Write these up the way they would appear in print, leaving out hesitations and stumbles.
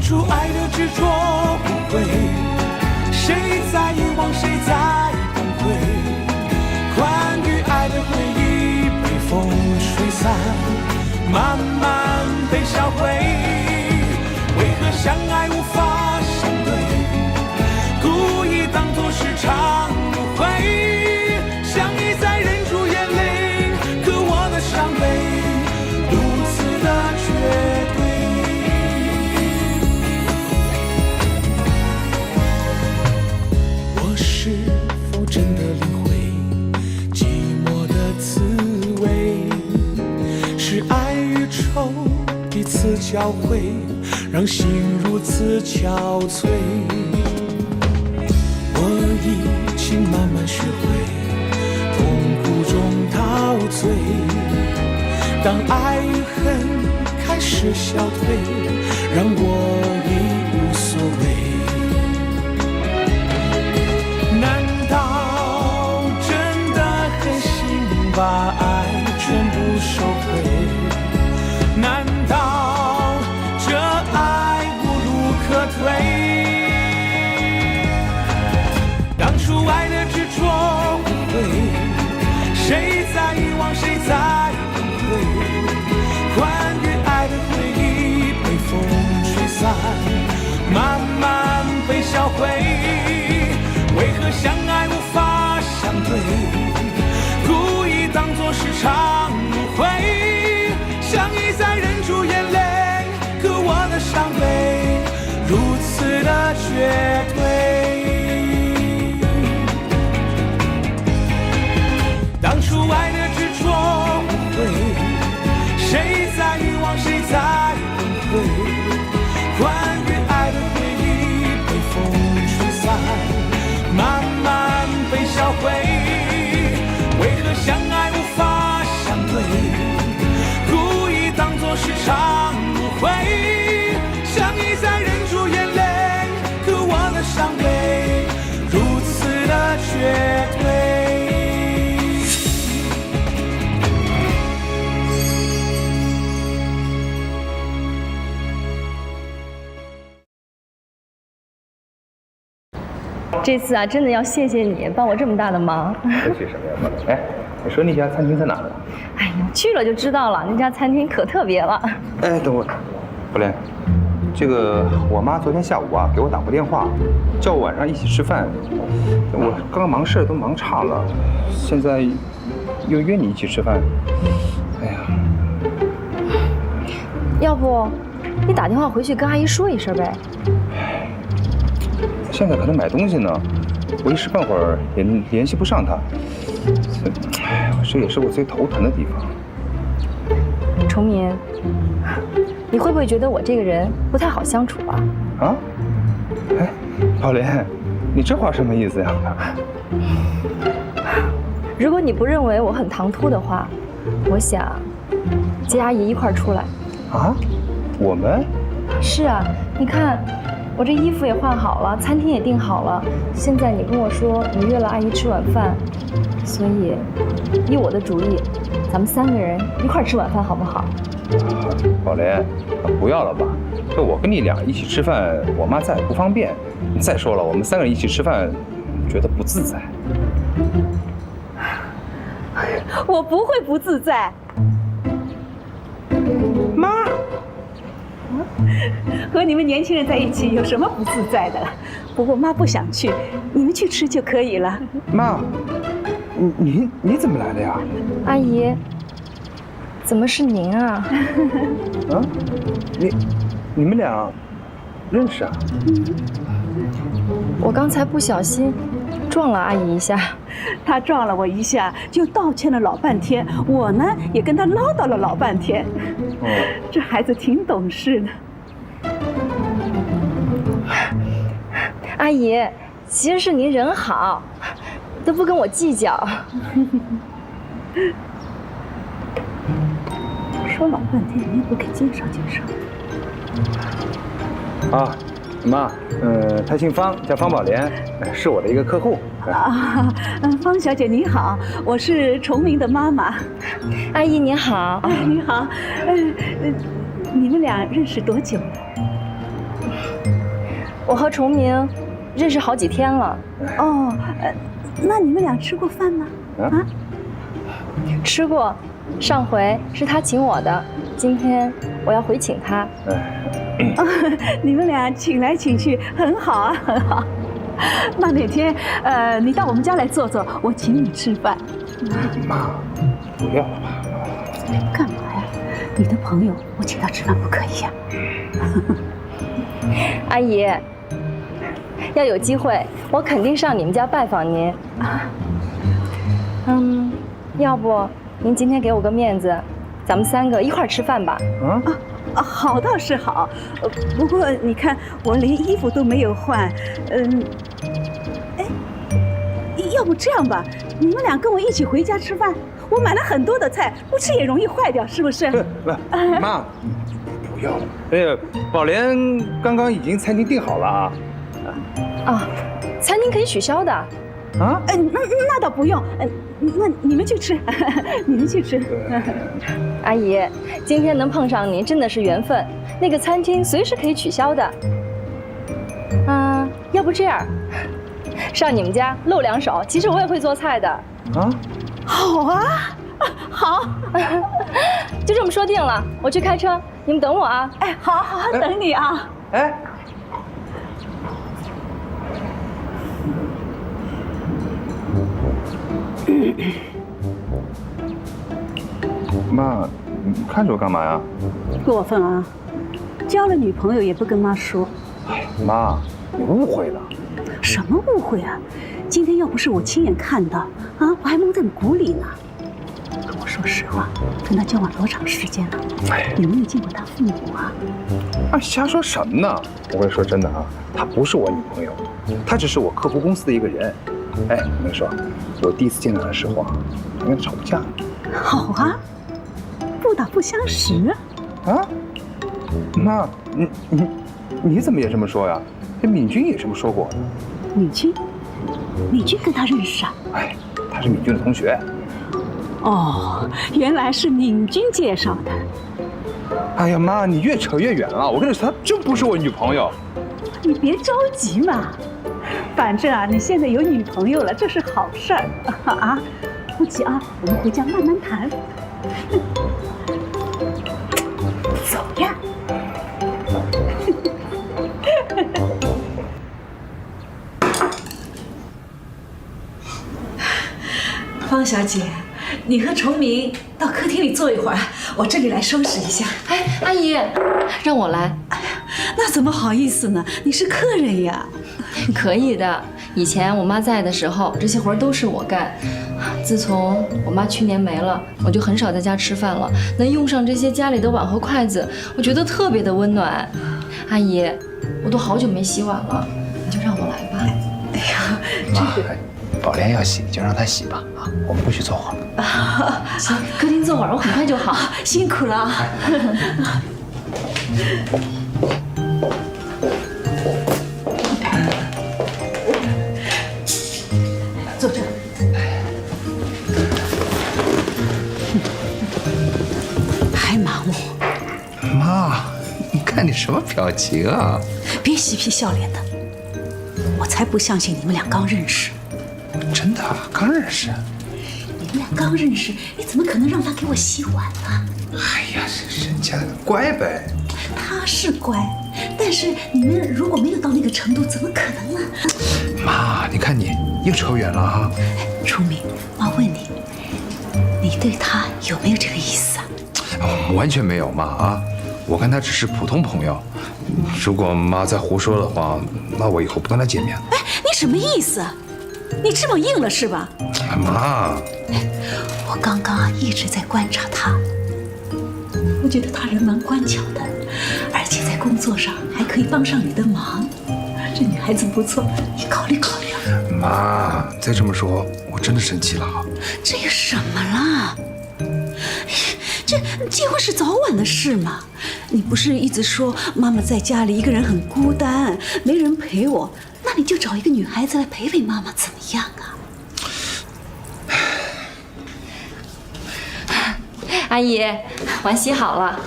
初爱的执着无悔，谁在遗忘，谁在崩溃？关于爱的回忆被风吹散，慢慢被销毁。为何相爱无法相对，故意当作是场误会？想一再忍住眼泪，可我的伤悲如此的绝对。我是否真的领会寂寞的滋味？是爱与愁彼此交汇，让心如此憔悴。我已经慢慢学会痛苦中陶醉，当爱与恨开始消退，让我已无所谓。难道真的狠心把爱全部收回？难道这爱无路可退？当初爱的执着无悔，谁在遗忘，谁在崩溃？关于爱的回忆被风吹散，慢慢被销毁。为何相爱无法相对，故意当作是场误会？想一再忍住眼泪，可我的伤悲如此的绝对。当初爱的执着无悔，谁在遗忘，谁在崩溃？关于爱的回忆被风吹散，慢慢被销毁。为何相爱无法相对，故意当作是场误会？想一再忍住眼泪，可我的伤悲如此的绝对。这次啊，真的要谢谢你帮我这么大的忙。客气什么呀，宝莲？哎，你说那家餐厅在哪呢？哎呀，去了就知道了，那家餐厅可特别了。哎，等会儿，宝莲，这个我妈昨天下午啊给我打过电话，叫我晚上一起吃饭。我刚刚忙事都忙岔了，现在又约你一起吃饭。哎呀，要不你打电话回去跟阿姨说一声呗。现在可能买东西呢，我一时半会儿也联系不上她。哎，这也是我最头疼的地方。崇明，你会不会觉得我这个人不太好相处啊？啊？哎，宝莲，你这话什么意思呀？如果你不认为我很唐突的话，我想接阿姨一块儿出来。啊？我们？是啊，你看。我这衣服也换好了，餐厅也订好了。现在你跟我说你约了阿姨吃晚饭，所以依我的主意，咱们3个人一块吃晚饭好不好？宝莲，不要了吧？这我跟你俩一起吃饭，我妈在不方便。再说了，我们3个人一起吃饭，觉得不自在。我不会不自在。妈。和你们年轻人在一起有什么不自在的了？不过妈不想去，你们去吃就可以了。妈，你怎么来的呀？阿姨，怎么是您啊？啊，你们俩认识啊？我刚才不小心撞了阿姨一下，她撞了我一下，就道歉了老半天。我呢也跟她唠叨了老半天。哦，这孩子挺懂事的。阿姨，其实是您人好，都不跟我计较。说老半天，你也不给介绍介绍。啊，妈，她姓方，叫方宝莲，是我的一个客户。啊，方小姐你好，我是崇明的妈妈。阿姨你好。你好，你们俩认识多久了？我和崇明认识好几天了。哦，那你们俩吃过饭吗？啊？吃过，上回是他请我的，今天我要回请他。你们俩请来请去，很好啊，很好。那哪天你到我们家来坐坐，我请你吃饭。妈，不要了吧？干嘛呀？你的朋友，我请他吃饭不可以呀？阿姨，要有机会，我肯定上你们家拜访您。要不您今天给我个面子，咱们3个一块儿吃饭吧？好倒是好，不过你看我连衣服都没有换，要不这样吧，你们俩跟我一起回家吃饭，我买了很多的菜，不吃也容易坏掉，是不是？妈，不要了。宝莲刚刚已经餐厅订好了啊。餐厅可以取消的。啊？那倒不用，那你们去吃，你们去吃。阿姨，今天能碰上您真的是缘分，那个餐厅随时可以取消的。要不这样，上你们家露两手，其实我也会做菜的。好啊，好，就这么说定了。我去开车，你们等我啊。好，等你啊。妈，你看着我干嘛呀？过分啊！交了女朋友也不跟妈说。妈，你误会了。什么误会啊？今天要不是我亲眼看到啊，我还蒙在鼓里呢。可我说实话，跟他交往多长时间了？有没有见过他父母啊？瞎说什么呢？我跟你说真的啊，她不是我女朋友，她只是我客户公司的一个人。我跟你说，我第一次见到她的时候啊，我跟她吵过架。好啊，不打不相识啊！妈，你怎么也这么说呀？这敏君也这么说过。敏君跟他认识啊？他是敏君的同学。哦，原来是敏君介绍的。哎呀妈，你越扯越远了。我跟你说，她真不是我女朋友。你别着急嘛，反正啊，你现在有女朋友了，这是好事儿啊。不急啊，我们回家慢慢谈。走呀！方小姐，你和崇明到客厅里坐一会儿，我这里来收拾一下。阿姨，让我来。那怎么好意思呢？你是客人呀。可以的，以前我妈在的时候，这些活都是我干。自从我妈去年没了，我就很少在家吃饭了。能用上这些家里的碗和筷子，我觉得特别的温暖。阿姨，我都好久没洗碗了，你就让我来吧。妈，宝莲要洗就让她洗吧啊，我们过去坐会儿。行，客厅坐会儿，我很快就好。辛苦了。坐这儿。还麻木？妈，你看你什么表情啊？别嬉皮笑脸的，我才不相信你们俩刚认识。真的刚认识？你们俩刚认识，你怎么可能让他给我洗碗呢？哎呀，人家乖呗。他是乖，但是你们如果没有到那个程度，怎么可能呢？妈，你看你又扯远了啊！崇明，妈问你，你对他有没有这个意思啊？完全没有，妈啊！我跟他只是普通朋友。如果妈再胡说的话，那我以后不跟他见面了。你什么意思啊？你翅膀硬了是吧？妈，我刚刚一直在观察他，我觉得他人蛮乖巧的，而且在工作上还可以帮上你的忙。这女孩子不错，你考虑考虑啊。妈，再这么说，我真的生气了。这有什么啦？这结婚是早晚的事嘛。你不是一直说妈妈在家里一个人很孤单，没人陪我，那你就找一个女孩子来陪陪妈妈，怎么样啊？阿姨，碗洗好了。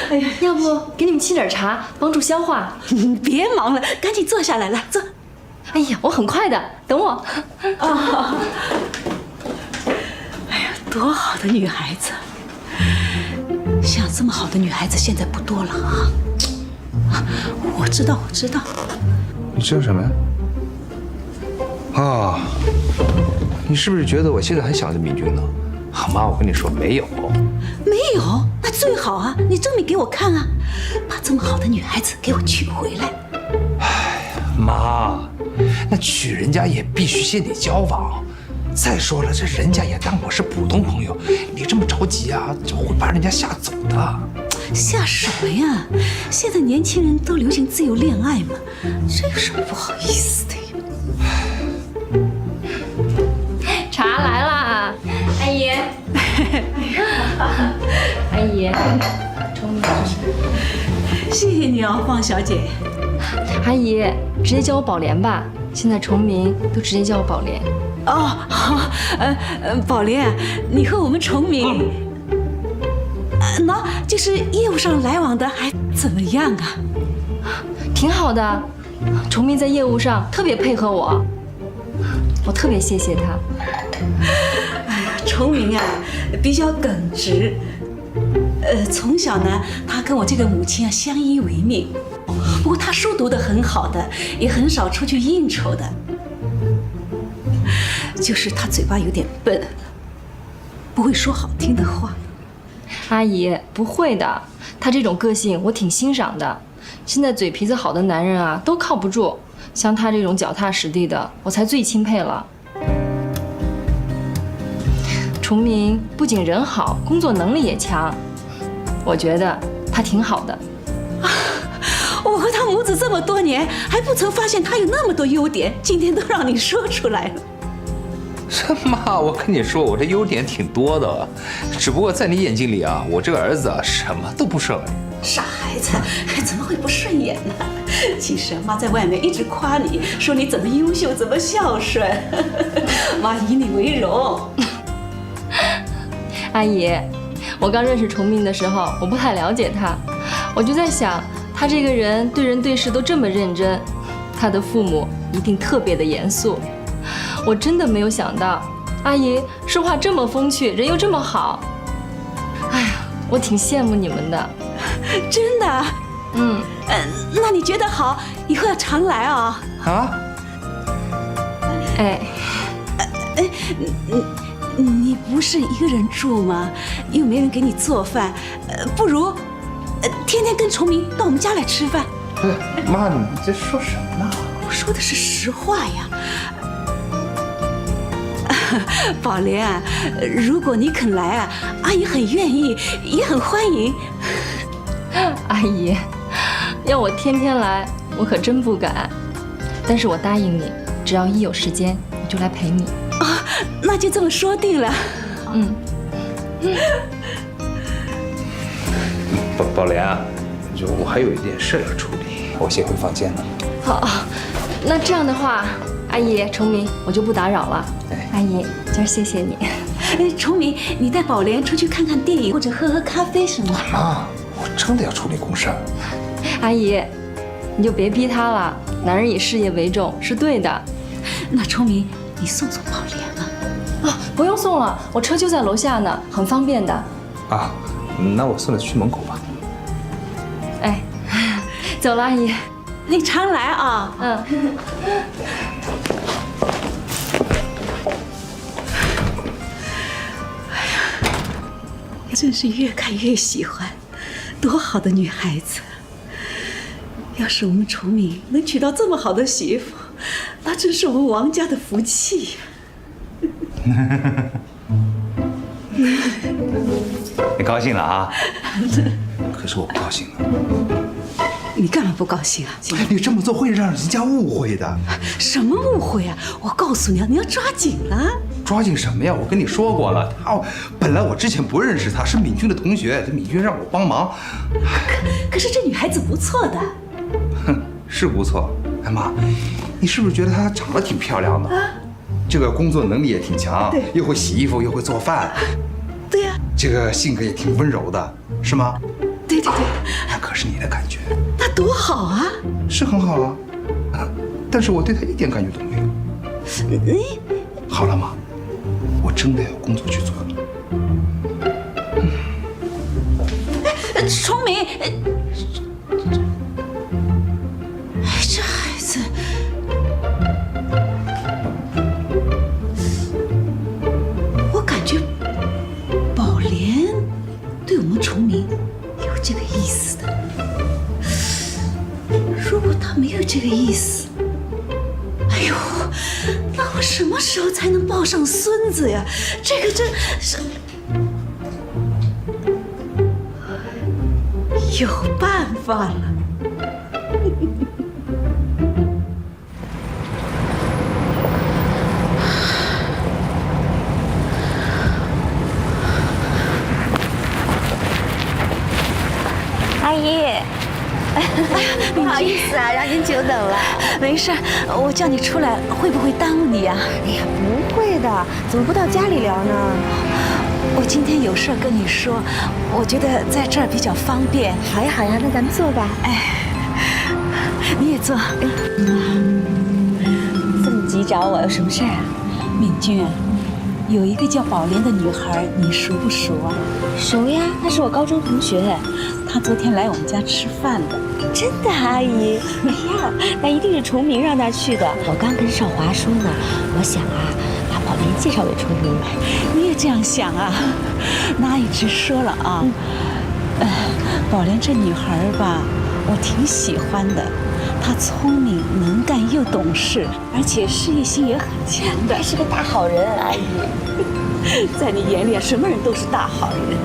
哎呀，要不给给你们沏点茶，帮助消化。你别忙了，赶紧坐下来，来坐。哎呀，我很快的，等我。啊！哎呀，多好的女孩子！像这么好的女孩子现在不多了啊！我知道。你知道什么呀？啊，你是不是觉得我现在还想着敏君呢？妈，我跟你说没有。没有，那最好啊！你证明给我看啊！把这么好的女孩子给我娶回来。妈，那娶人家也必须先得交往。再说了，这人家也当我是普通朋友，你这么着急啊，就会把人家吓走的。吓什么呀？现在年轻人都流行自由恋爱嘛，这有什么不好意思的呀？茶来啦，阿姨。阿姨，崇明。谢谢你哦，方小姐。阿姨，直接叫我宝莲吧。现在崇明都直接叫我宝莲。哦，好，宝莲，你和我们崇明，就是业务上来往的还怎么样啊？挺好的，崇明在业务上特别配合我，我特别谢谢他。哎呀，崇明啊，比较耿直。从小呢，他跟我这个母亲啊相依为命。不过他书读得很好的，也很少出去应酬的。就是他嘴巴有点笨，不会说好听的话。阿姨，不会的，他这种个性我挺欣赏的。现在嘴皮子好的男人啊，都靠不住，像他这种脚踏实地的，我才最钦佩了。崇明不仅人好，工作能力也强，我觉得他挺好的。我和他母子这么多年，还不曾发现他有那么多优点，今天都让你说出来了。妈，我跟你说，我这优点挺多的，只不过在你眼睛里啊，我这个儿子啊，什么都不是而已。傻孩子，怎么会不顺眼呢？其实妈在外面一直夸你，说你怎么优秀，怎么孝顺，妈以你为荣。阿姨，我刚认识崇明的时候，我不太了解他，我就在想，他这个人对人对事都这么认真，他的父母一定特别的严肃。我真的没有想到，阿姨说话这么风趣，人又这么好。哎呀，我挺羡慕你们的。真的？那你觉得好，以后要常来啊。啊？哎，你不是一个人住吗？又没人给你做饭，不如天天跟崇明到我们家来吃饭。妈，你这说什么呢？我说的是实话呀。宝莲，如果你肯来啊，阿姨很愿意，也很欢迎。阿姨，要我天天来，我可真不敢。但是我答应你，只要一有时间，我就来陪你。那就这么说定了。宝莲啊，就我还有一点事要处理，我先回房间了。好，那这样的话，阿姨、崇明，我就不打扰了。阿姨，今儿谢谢你。崇明，你带宝莲出去看看电影，或者喝喝咖啡什么？妈，我真的要处理公事。阿姨，你就别逼他了，男人以事业为重是对的。那崇明，你送宝莲啊？不用送了，我车就在楼下呢，很方便的。啊，那我送他去门口吧。哎，走了，阿姨。你常来啊。真是越看越喜欢，多好的女孩子！要是我们崇明能娶到这么好的媳妇，那真是我们王家的福气呀！你高兴了啊？可是我不高兴了。你干嘛不高兴啊？你这么做会让人家误会的。什么误会啊？我告诉你啊，你要抓紧了。抓紧什么呀？我跟你说过了，本来我之前不认识她，是敏君的同学，这敏君让我帮忙。可是这女孩子不错的。哼，是不错。哎妈，你是不是觉得她长得挺漂亮的？这个工作能力也挺强，对，又会洗衣服，又会做饭。对呀。这个性格也挺温柔的，是吗？对。那可是你的感觉。那多好啊！是很好啊，但是我对他一点感觉都没有。你好了，妈，我真的要工作去做了。崇明，这孩子，我感觉宝莲对我们崇明有这个意思的。如果他没有这个意思，哎呦，那我什么时候才能抱上孙子呀？这个真是。有办法了。阿姨，不好意思啊，让您久等了。没事，我叫你出来会不会耽误你啊？哎呀，不会的，怎么不到家里聊呢？我今天有事跟你说，我觉得在这儿比较方便。好呀好呀，那咱们坐吧。你也坐。这么急找我，有什么事儿啊？敏君，有一个叫宝莲的女孩，你熟不熟啊？熟呀，她是我高中同学。她昨天来我们家吃饭的。真的，阿姨？哎呀，那一定是崇明让她去的。我刚跟少华说呢，我想啊，把宝莲介绍给崇明。你也这样想啊？那阿姨直说了啊。宝莲这女孩吧，我挺喜欢的。她聪明、能干又懂事，而且事业心也很强的。她是个大好人，阿姨。在你眼里啊，什么人都是大好人。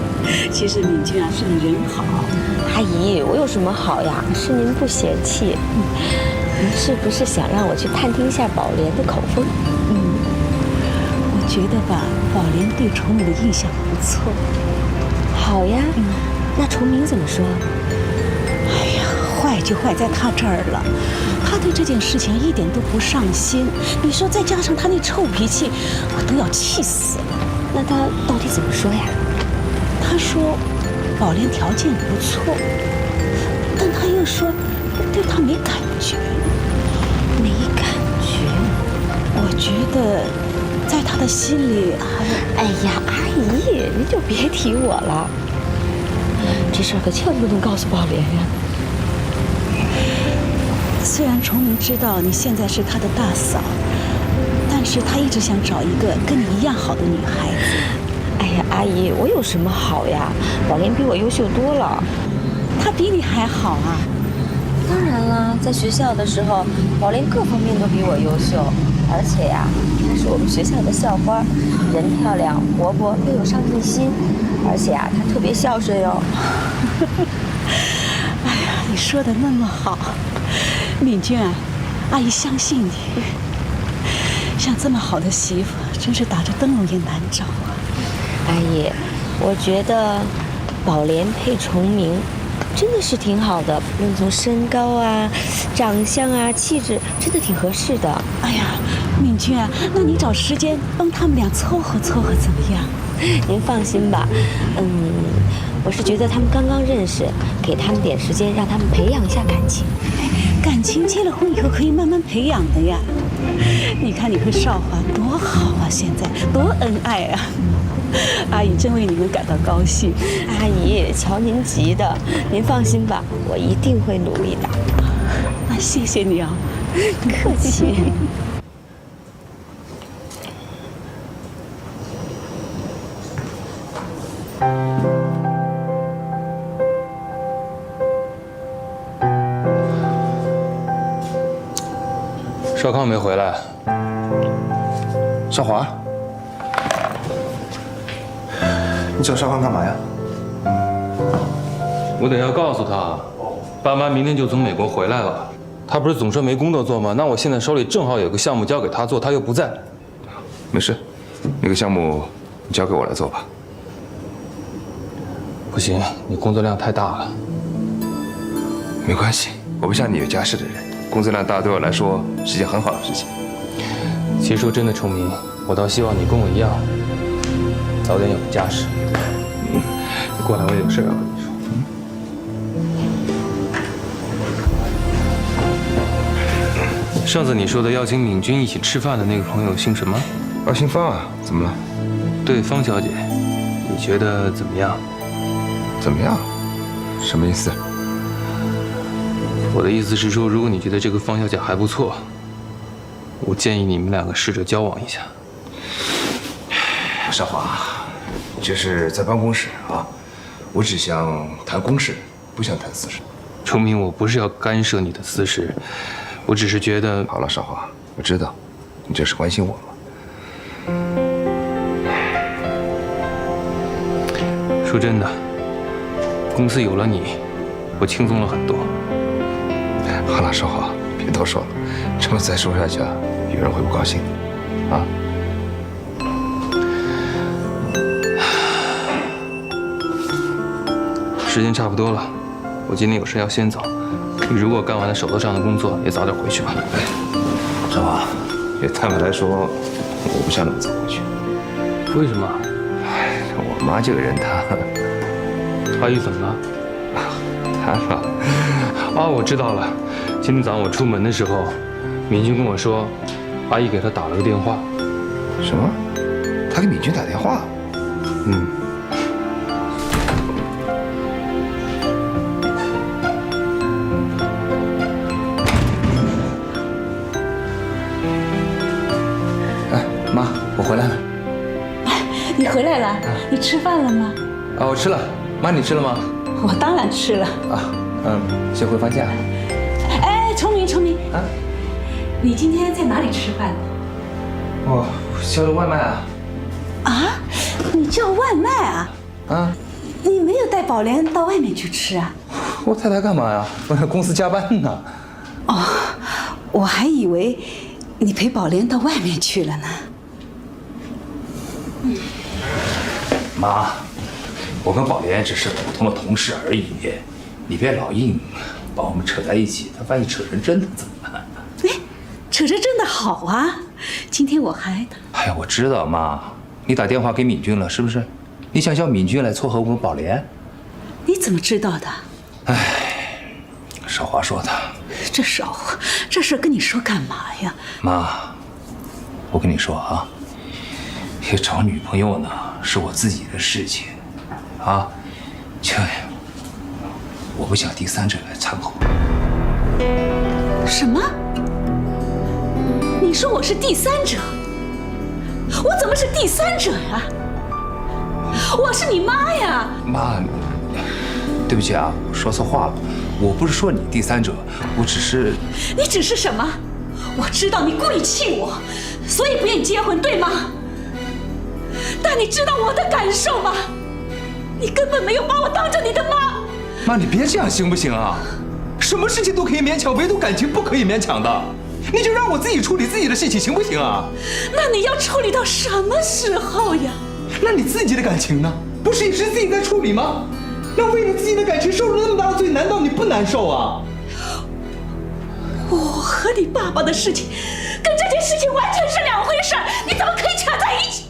其实敏君啊，是你人好。阿姨，我有什么好呀？是您不嫌弃。您是不是想让我去探听一下宝莲的口风？我觉得吧，宝莲对崇明的印象不错。好呀。那崇明怎么说？哎呀，坏就坏在他这儿了。他对这件事情一点都不上心。你说再加上他那臭脾气，我都要气死了。那他到底怎么说呀？他说宝莲条件不错，但他又说对他没感觉。没感觉？我觉得在他的心里哎呀，阿姨，您就别提我了。这事儿可千万不能告诉宝莲呀。虽然崇明知道你现在是他的大嫂，但是他一直想找一个跟你一样好的女孩子。哎呀，阿姨，我有什么好呀？宝莲比我优秀多了。她比你还好啊？当然啦，在学校的时候，宝莲各方面都比我优秀，而且呀，她是我们学校的校花，人漂亮、活泼又有上进心，而且啊，她特别孝顺哟。哎呀，你说的那么好，敏君啊，阿姨相信你。像这么好的媳妇，真是打着灯笼也难找啊。阿姨，我觉得宝莲配崇明真的是挺好的，无论从身高啊、长相啊、气质，真的挺合适的。哎呀，敏君啊，那你找时间帮他们俩凑合凑合怎么样？您放心吧，我是觉得他们刚刚认识，给他们点时间，让他们培养一下感情。感情结了婚以后可以慢慢培养的呀。你看你和少华多好啊，现在多恩爱啊！阿姨真为你们感到高兴。阿姨，瞧您急的，您放心吧，我一定会努力的。那谢谢你啊，客气。少康没回来。少华，你找少康干嘛呀？我得要告诉他，爸妈明天就从美国回来了。他不是总说没工作做吗？那我现在手里正好有个项目交给他做，他又不在。没事，那个项目你交给我来做吧。不行，你工作量太大了。没关系，我不像你有家室的人，工作量大对我来说是件很好的事情。其实说真的，崇明，我倒希望你跟我一样，早点有个家室。你过来，我有事要跟你说。上次你说的邀请敏君一起吃饭的那个朋友姓什么？哦，姓方啊，怎么了？对，方小姐，你觉得怎么样？怎么样？什么意思？我的意思是说，如果你觉得这个方小姐还不错，我建议你们两个试着交往一下。少华，这是在办公室啊，我只想谈公事，不想谈私事。崇明，我不是要干涉你的私事，我只是觉得……好了，少华，我知道，你这是关心我嘛。说真的，公司有了你，我轻松了很多。好了，少华，别多说了，这么再说下去啊，有人会不高兴的啊。时间差不多了，我今天有事要先走。你如果干完了手头上的工作，也早点回去吧。少华，也坦白来说，我不想那么早回去。为什么？我妈这个人，她阿姨怎么了？她嘛，哦，我知道了。今天早上我出门的时候，敏君跟我说，阿姨给她打了个电话。什么？她给敏君打电话？嗯。哎，妈，我回来了。你回来了？你吃饭了吗？啊，我吃了。妈，你吃了吗？我当然吃了。啊，先回房间啊。哎，崇明啊，你今天在哪里吃饭呢？我叫的外卖啊。啊，你叫外卖啊？啊，你没有带宝莲到外面去吃啊？我太太干嘛呀？我在公司加班呢。哦，我还以为你陪宝莲到外面去了呢。妈，我跟宝莲只是普通的同事而已，你别老硬把我们扯在一起，他万一扯成真的怎么办？哎，扯着真的好啊！今天我还……哎呀，我知道妈，你打电话给敏君了是不是？你想叫敏君来撮合我们宝莲？你怎么知道的？哎，少华说的。这少华，这事跟你说干嘛呀？妈，我跟你说啊，也找女朋友呢是我自己的事情，啊，这我不想第三者来掺和。什么？你说我是第三者？我怎么是第三者呀？我是你妈呀！妈，对不起啊，我说错话了。我不是说你第三者，我只是……你只是什么？我知道你故意气我，所以不愿意结婚，对吗？但你知道我的感受吗？你根本没有把我当成你的妈。妈，你别这样行不行啊？什么事情都可以勉强，唯独感情不可以勉强的。你就让我自己处理自己的事情，行不行啊？那你要处理到什么时候呀？那你自己的感情呢？不是也是自己在处理吗？那为了自己的感情受了那么大的罪，难道你不难受啊？我和你爸爸的事情，跟这件事情完全是两回事，你怎么可以扯在一起？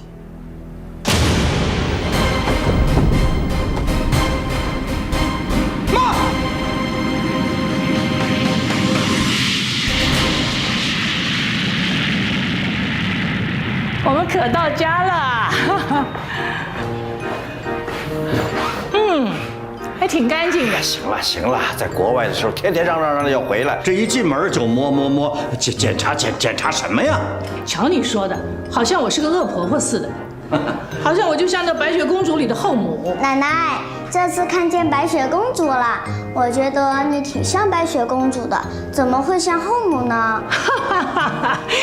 妈！我们可到家了，还挺干净的。行了，在国外的时候天天嚷着要回来，这一进门就摸，检查什么呀？瞧你说的，好像我是个恶婆婆似的，好像我就像那白雪公主里的后母。奶奶，这次看见白雪公主了，我觉得你挺像白雪公主的，怎么会像后母呢？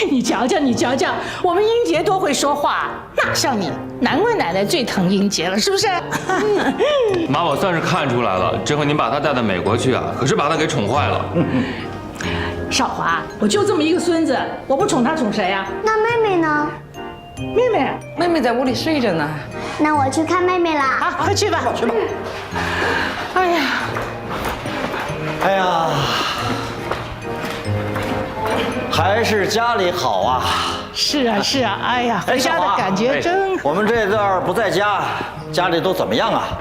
你瞧瞧，我们英杰多会说话，哪像你？难怪奶奶最疼英杰了，是不是？妈，我算是看出来了，这回您把她带到美国去啊，可是把她给宠坏了。少华，我就这么一个孙子，我不宠他宠谁呀？那妹妹呢？妹妹在屋里睡着呢。那我去看妹妹啦。好，快去吧。哎呀，还是家里好啊。是啊，哎呀，回家的感觉真……我们这段不在家，家里都怎么样啊？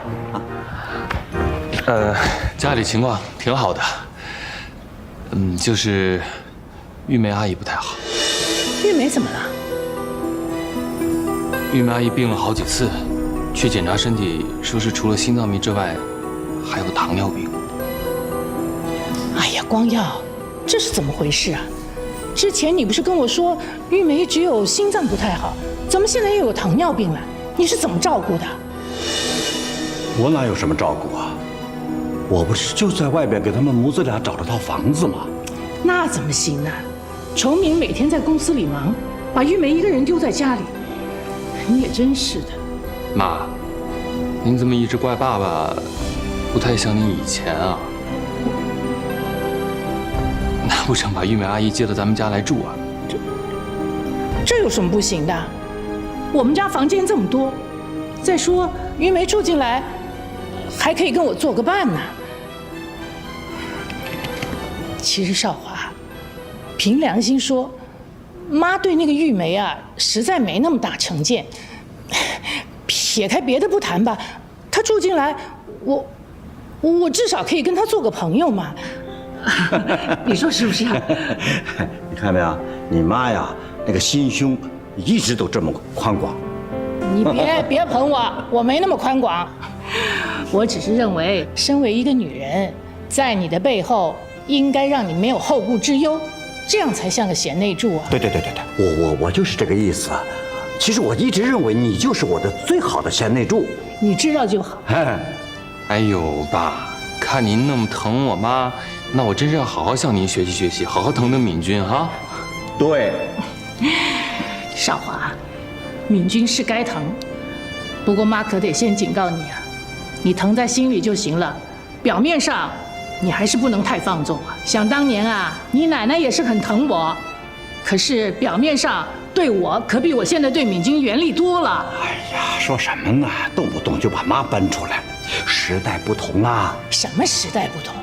家里情况挺好的，就是玉梅阿姨不太好。玉梅怎么了？玉梅阿姨病了好几次，去检查身体，说是除了心脏病之外，还有糖尿病。哎呀，光耀，这是怎么回事啊？之前你不是跟我说玉梅只有心脏不太好，怎么现在又有糖尿病了？你是怎么照顾的？我哪有什么照顾啊？我不是就在外边给他们母子俩找了套房子吗？那怎么行呢？崇明每天在公司里忙，把玉梅一个人丢在家里，你也真是的。妈，您怎么一直怪爸爸，不太像您以前啊？难不成把玉梅阿姨接到咱们家来住啊？这有什么不行的？我们家房间这么多，再说玉梅住进来，还可以跟我做个伴呢。其实少华，凭良心说，妈对那个玉梅啊，实在没那么大成见。撇开别的不谈吧，她住进来，我至少可以跟她做个朋友嘛。你说是不是啊？你看没有，你妈呀，那个心胸一直都这么宽广。你别捧我没那么宽广。我只是认为，身为一个女人，在你的背后应该让你没有后顾之忧，这样才像个贤内助啊。对，我就是这个意思。其实我一直认为你就是我的最好的贤内助。你知道就好。哎呦，爸，看您那么疼我妈，那我真是要好好向您学习学习，好好疼疼敏君哈。对，少华，敏君是该疼，不过妈可得先警告你啊，你疼在心里就行了，表面上你还是不能太放纵啊。想当年啊，你奶奶也是很疼我，可是表面上对我可比我现在对敏君严厉多了。哎呀，说什么呢？动不动就把妈搬出来，时代不同啊。什么时代不同？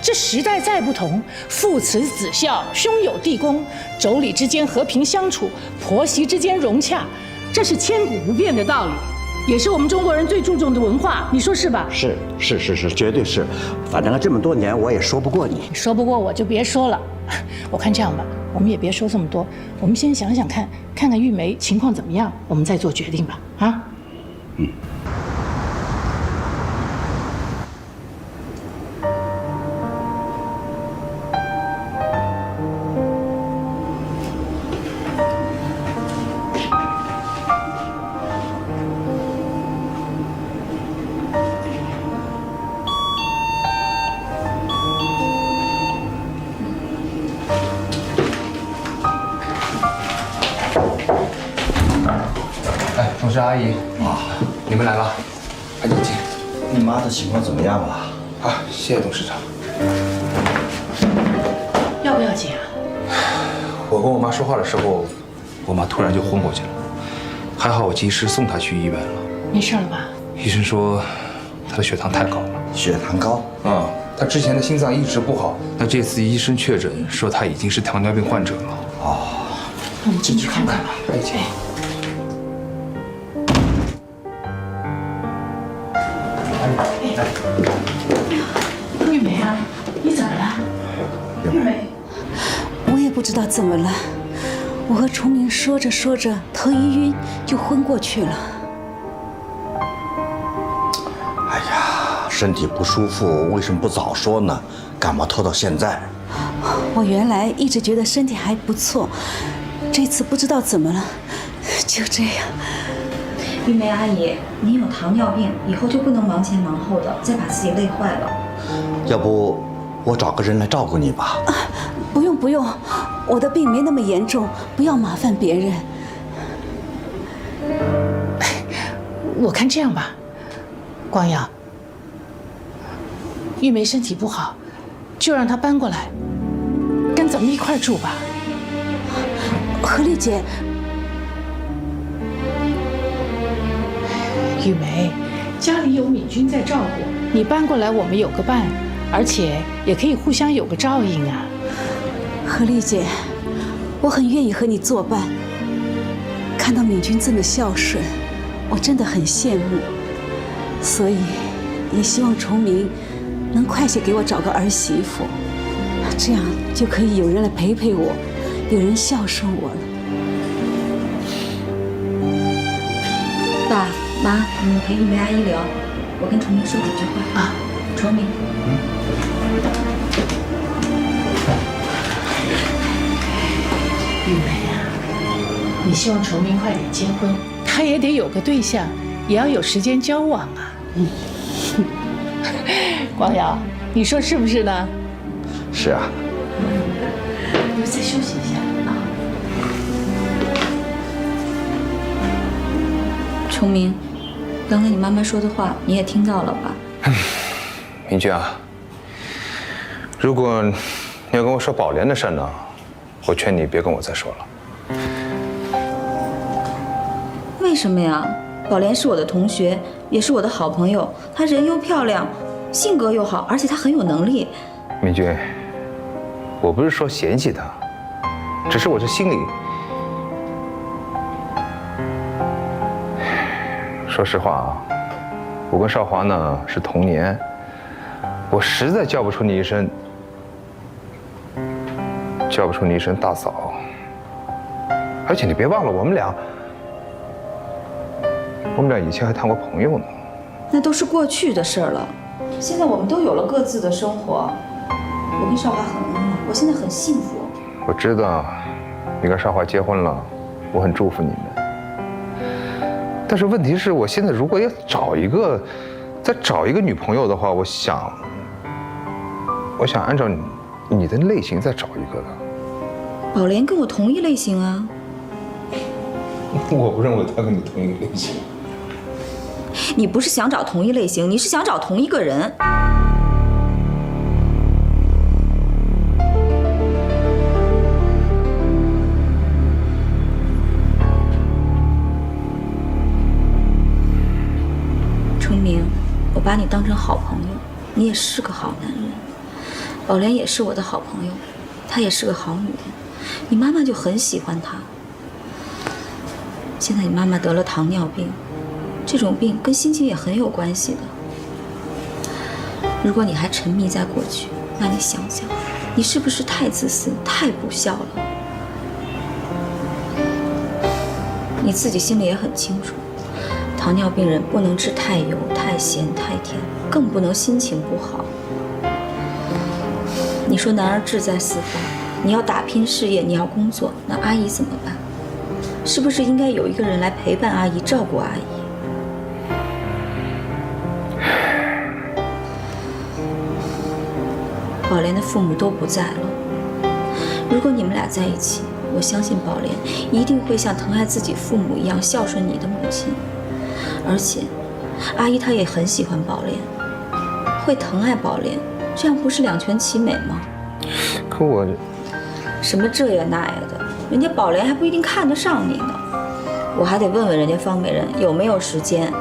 这时代再不同，父慈子孝，兄友弟恭，妯娌之间和平相处，婆媳之间融洽，这是千古不变的道理，也是我们中国人最注重的文化，你说是吧？是，绝对是。反正这么多年，我也说不过你。说不过我就别说了。我看这样吧，我们也别说这么多，我们先想想看看玉梅情况怎么样，我们再做决定吧。啊？同事阿姨啊，你们来了，赶紧进。你妈的情况怎么样了？啊，谢谢董事长。要不要紧啊？我跟我妈说话的时候，我妈突然就昏过去了，还好我及时送她去医院了。没事了吧？医生说她的血糖太高了。血糖高？她之前的心脏一直不好，那这次医生确诊说她已经是糖尿病患者了。那我们进去看看吧。快进。玉梅啊，你怎么了？玉梅，我也不知道怎么了，我和崇明说着说着，头一晕就昏过去了。哎呀，身体不舒服，为什么不早说呢？干嘛拖到现在？我原来一直觉得身体还不错，这次不知道怎么了，就这样。玉梅阿姨，您有糖尿病，以后就不能忙前忙后的，再把自己累坏了。要不我找个人来照顾你吧？不用，我的病没那么严重，不要麻烦别人。我看这样吧，光耀，玉梅身体不好，就让她搬过来，跟咱们一块儿住吧。何丽姐，玉梅，家里有敏君在照顾，你搬过来我们有个伴，而且也可以互相有个照应啊。何丽姐，我很愿意和你作伴。看到敏君这么孝顺，我真的很羡慕，所以也希望崇明能快些给我找个儿媳妇，这样就可以有人来陪陪我，有人孝顺我了。爸妈，你们陪玉梅阿姨聊，我跟崇明说几句话啊。崇明，玉梅啊，你希望崇明快点结婚，他也得有个对象，也要有时间交往啊。光瑶，你说是不是呢？是啊。你们再休息一下啊。崇明，刚才你妈妈说的话你也听到了吧？明君啊，如果你要跟我说宝莲的事呢，我劝你别跟我再说了。为什么呀？宝莲是我的同学，也是我的好朋友，她人又漂亮，性格又好，而且她很有能力。明君，我不是说嫌弃她，只是我这心里，说实话啊，我跟少华呢是同年，我实在叫不出你一声大嫂。而且你别忘了，我们俩以前还谈过朋友呢。那都是过去的事儿了，现在我们都有了各自的生活。我跟少华很恩爱，我现在很幸福。我知道，你跟少华结婚了，我很祝福你们。但是问题是我现在如果要再找一个女朋友的话，我想按照你的类型再找一个的。宝莲跟我同一类型啊。我不认为她跟你同一个类型。你不是想找同一类型，你是想找同一个人。崇明，我把你当成好朋友，你也是个好男人。宝莲也是我的好朋友，她也是个好女人，你妈妈就很喜欢她。现在你妈妈得了糖尿病，这种病跟心情也很有关系的。如果你还沉迷在过去，那你想想，你是不是太自私、太不孝了？你自己心里也很清楚，糖尿病人不能吃太油、太咸、太甜，更不能心情不好。你说男儿志在四方，你要打拼事业，你要工作，那阿姨怎么办？是不是应该有一个人来陪伴阿姨、照顾阿姨？宝莲的父母都不在了，如果你们俩在一起，我相信宝莲一定会像疼爱自己父母一样孝顺你的母亲。而且，阿姨她也很喜欢宝莲，会疼爱宝莲，这样不是两全其美吗？可我什么这呀那呀的，人家宝莲还不一定看得上你呢，我还得问问人家方美人有没有时间。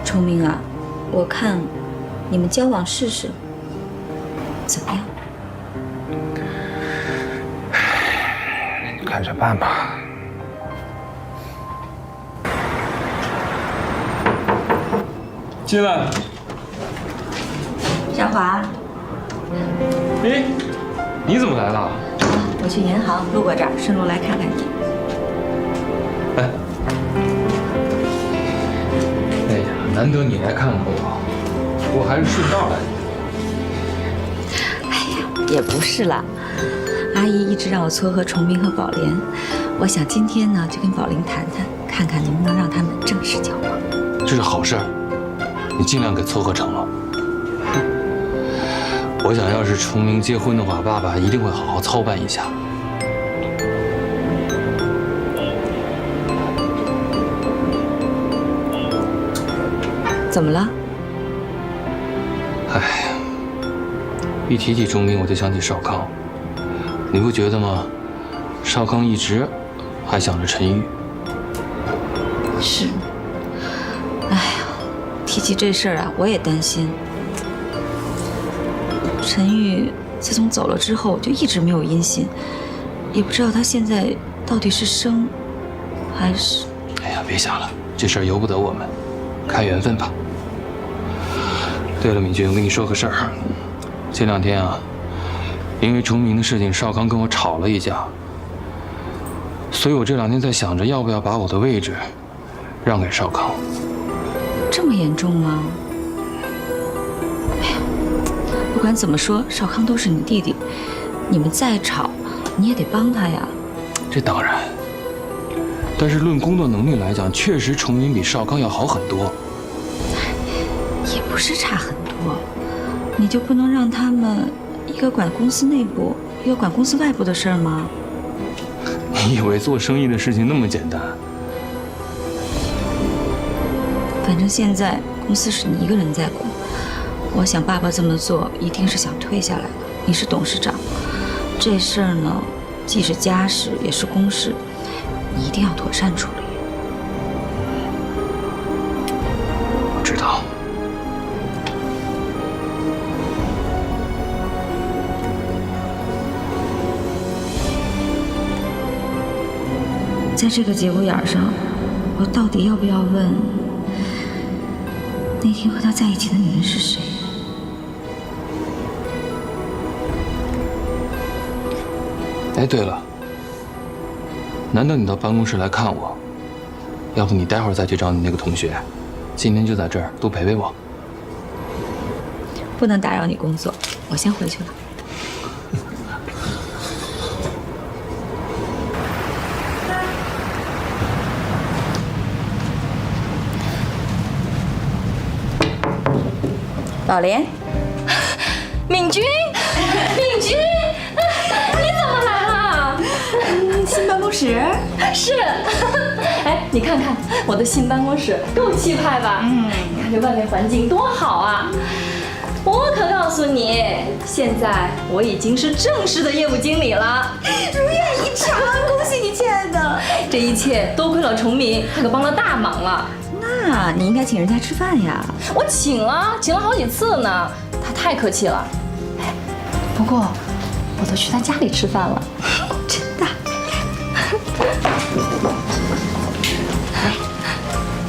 崇明啊，我看你们交往试试，怎么样？看着办吧。进来。少华，哎，你怎么来了？我去银行路过这儿，顺路来看看你。哎，哎呀，难得你来看看我，我还是顺道来的。哎呀，也不是啦，阿姨一直让我撮合崇明和宝莲，我想今天呢就跟宝玲谈谈，看看能不能让他们正式交往。这是好事儿，你尽量给撮合成了。我想要是崇明结婚的话，爸爸一定会好好操办一下。怎么了？哎，一提起崇明，我就想起少康，你不觉得吗？少康一直还想着陈玉。是。哎呀，提起这事儿啊，我也担心。陈玉自从走了之后，就一直没有音信，也不知道他现在到底是生还是……哎呀，别想了，这事儿由不得我们，看缘分吧。对了，敏君，我跟你说个事儿，前2天啊，因为崇明的事情，少康跟我吵了一架，所以我这2天在想着要不要把我的位置让给少康。这么严重吗？哎呀，不管怎么说，少康都是你弟弟，你们再吵，你也得帮他呀。这当然，但是论工作能力来讲，确实崇明比少康要好很多。也不是差很多，你就不能让他们一个管公司内部，一个管公司外部的事儿吗？你以为做生意的事情那么简单？反正现在公司是你一个人在管，我想爸爸这么做一定是想退下来的。你是董事长，这事儿呢，既是家事也是公事，你一定要妥善处理。我知道。在这个节骨眼上，我到底要不要问那天和他在一起的女人是谁？哎，对了，难得你到办公室来看我，要不你待会儿再去找你那个同学，今天就在这儿多陪陪我。不能打扰你工作，我先回去了。宝莲，敏君，敏君，你怎么来了？新办公室是。哎，你看看我的新办公室，够气派吧？你看这外面环境多好啊！我可告诉你，现在我已经是正式的业务经理了，如愿以偿，恭喜你，亲爱的！这一切多亏了崇明，他可帮了大忙了。那你应该请人家吃饭呀。我请了好几次呢，他太客气了。哎，不过我都去他家里吃饭了。真的？哎，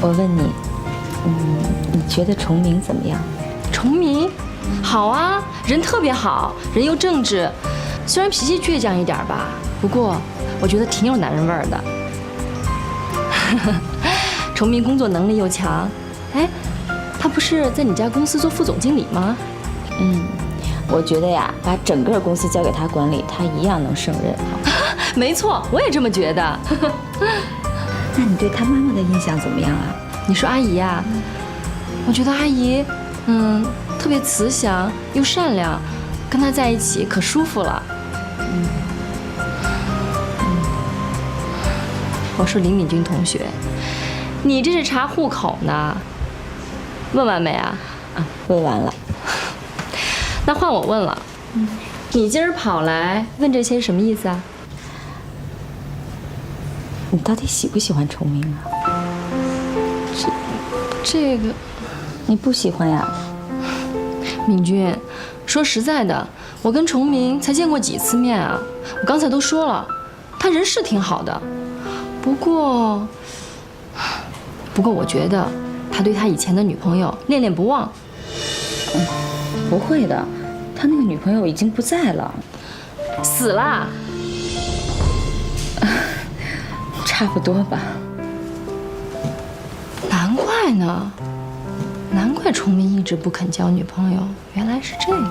我问你，你觉得崇明怎么样？崇明，好啊，人特别好，人又正直，虽然脾气倔强一点吧，不过我觉得挺有男人味儿的。崇明工作能力又强，哎，他不是在你家公司做副总经理吗？我觉得呀，把整个公司交给他管理，他一样能胜任。没错，我也这么觉得。那你对他妈妈的印象怎么样啊？你说阿姨呀，我觉得阿姨，特别慈祥又善良，跟她在一起可舒服了。我说李敏君同学，你这是查户口呢？问完没啊？问完了。那换我问了，你今儿跑来问这些什么意思啊？你到底喜不喜欢崇明啊？这个，你不喜欢呀？敏君，说实在的，我跟崇明才见过几次面啊？我刚才都说了，他人是挺好的，不过我觉得他对他以前的女朋友恋恋不忘。不会的，他那个女朋友已经不在了，死了。差不多吧。难怪呢，难怪崇明一直不肯交女朋友，原来是这个。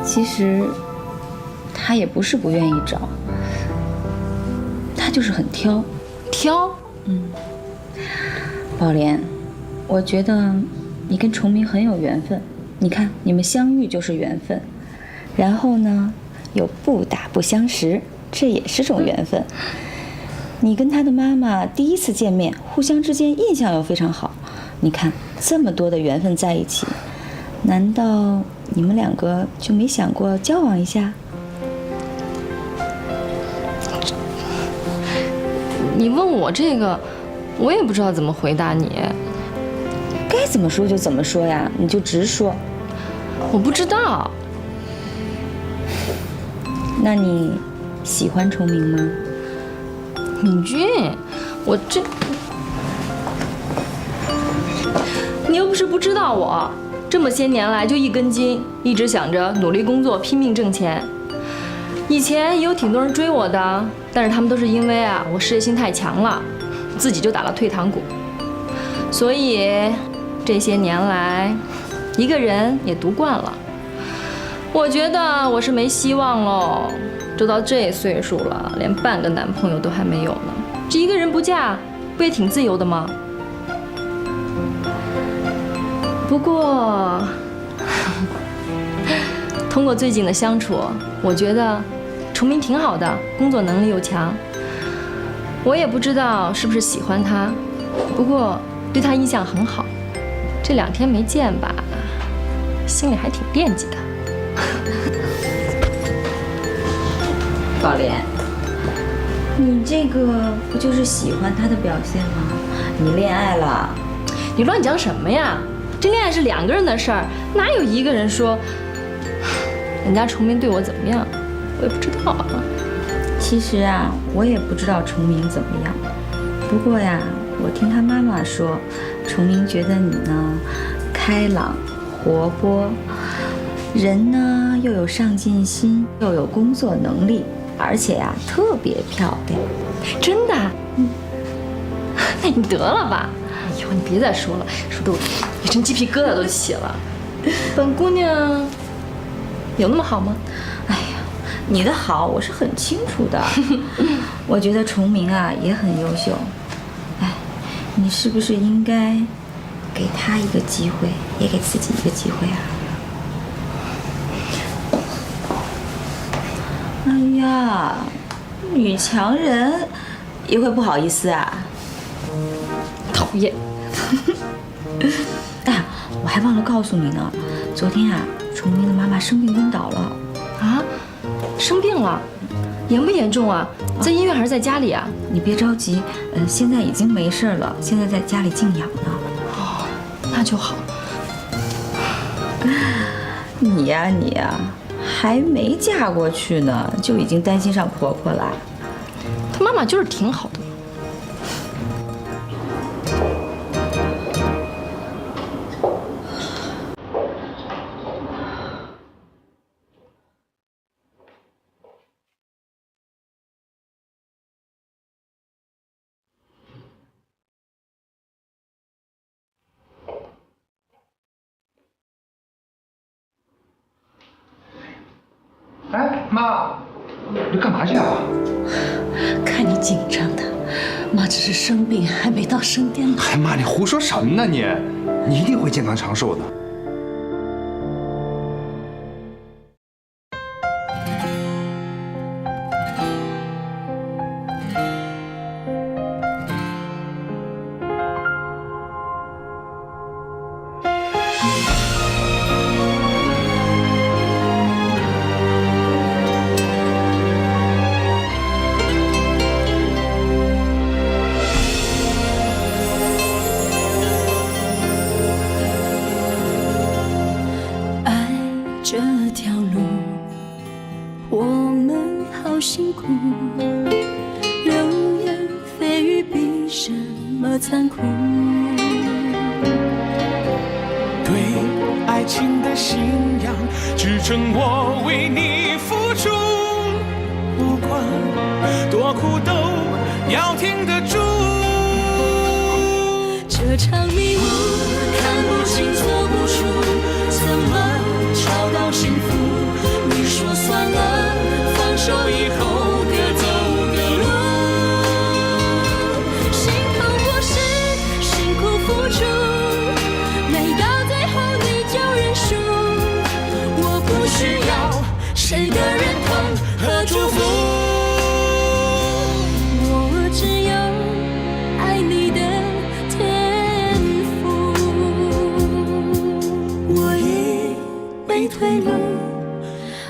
其实他也不是不愿意找，他就是很挑。挑？宝莲，我觉得你跟崇明很有缘分。你看，你们相遇就是缘分，然后呢，又不打不相识，这也是种缘分。你跟他的妈妈第一次见面，互相之间印象又非常好。你看，这么多的缘分在一起，难道你们两个就没想过交往一下？你问我这个，我也不知道怎么回答你。该怎么说就怎么说呀，你就直说。我不知道。那你喜欢崇明吗？敏君，你又不是不知道我，这么些年来就一根筋，一直想着努力工作，拼命挣钱。以前也有挺多人追我的，但是他们都是因为啊我事业心太强了，自己就打了退堂鼓。所以这些年来，一个人也读惯了。我觉得我是没希望喽，都到这岁数了，连半个男朋友都还没有呢。这一个人不嫁，不也挺自由的吗？不过，通过最近的相处，我觉得崇明挺好的，工作能力又强。我也不知道是不是喜欢他，不过对他印象很好。这2天没见吧，心里还挺惦记的。宝莲，你这个不就是喜欢他的表现吗？你恋爱了？你乱讲什么呀？这恋爱是2个人的事儿，哪有一个人说人家崇明对我怎么样？我也不知道啊。其实啊，我也不知道崇明怎么样。不过呀，我听他妈妈说，崇明觉得你呢开朗、活泼，人呢又有上进心，又有工作能力，而且呀特别漂亮。真的？那你得了吧。哎呦，你别再说了，说的我一身鸡皮疙瘩都起了。本姑娘有那么好吗？哎呀，你的好我是很清楚的。我觉得崇明啊也很优秀。哎，你是不是应该给他一个机会，也给自己一个机会啊？哎呀，女强人也会不好意思啊？讨厌。哎呀，我还忘了告诉你呢，昨天啊，崇明的妈妈生病晕倒了。啊？生病了？严不严重啊？在医院还是在家里啊？你别着急，现在已经没事了，现在在家里静养呢。哦，那就好。你呀，还没嫁过去呢，就已经担心上婆婆了。她妈妈就是挺好的。哎，妈，你干嘛去啊？看你紧张的，妈只是生病，还没到生病呢。哎妈，你胡说什么呢你？你一定会健康长寿的。这条路我们好辛苦，流言蜚语比什么残酷？对爱情的信仰支撑我为你付出，不管多苦都要挺得住。这场迷雾看不清做不出，怎么找到幸福？你说算了，放手以后各走各路。心痛不是辛苦付出，没到最后你就认输。我不需要谁的认同和祝福，我只有爱你的天赋。我已没退路，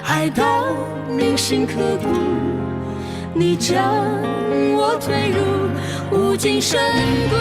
爱到铭心刻骨，你将我推入无尽深谷。